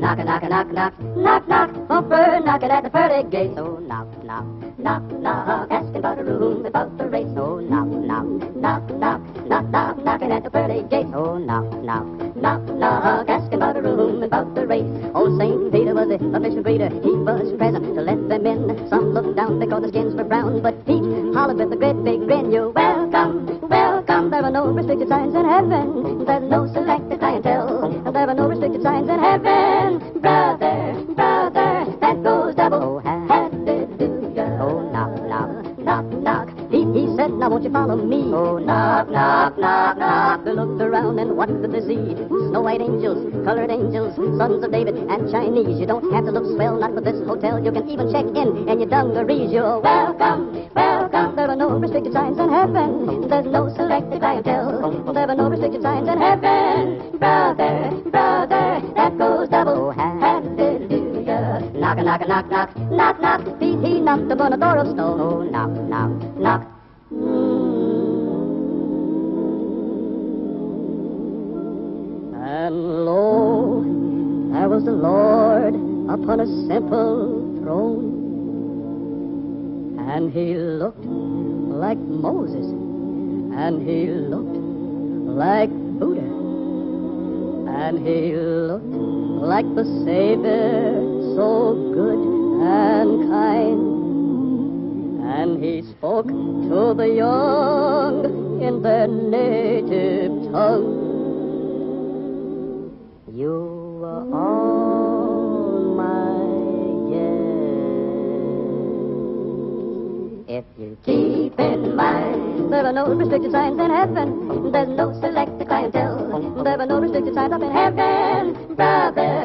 Knock, knock, knock, knock, knock, knock. Bumper knocking at the pearly gates. Oh, knock, knock, knock, knock. Asking about a room, about the race. Oh, knock, knock, knock, knock, knock, knock. Knocking at the pearly gates. Oh, knock, knock, knock, knock. Asking about a room, about the race. Old St. Peter was a mission breeder. He was present to let them in. Some looked down because their skins were brown, but Pete hollered with a great big grin. You're welcome, welcome. There are no restricted signs in heaven. There's no selected clientele. There are no restricted signs in heaven. Brother, brother, that goes double. Oh, hallelujah. Oh, knock, knock, knock, knock. He said, now won't you follow me? Oh, knock, knock, knock, knock. They looked around and what did they see? Snow white angels, colored angels, sons of David and Chinese. You don't have to look swell, not for this hotel. You can even check in your dungarees. You're welcome, welcome. There are no restricted signs in heaven. There's no selected clientele. There are no restricted signs in heaven. Brother, brother, that goes double. Oh, hallelujah. Knock, knock, knock, knock, knock, knock. He knocked upon a door of stone. Oh, knock, knock, knock. And lo, there was the Lord upon a simple throne. And he looked like Moses, and he looked like Buddha, and he looked like the Savior, so good and kind. And he spoke to the young in their native tongue. You are all my guests. If you keep in mind, there are no restricted signs in heaven. There's no selected clientele. There are no restricted signs up in heaven. Brother,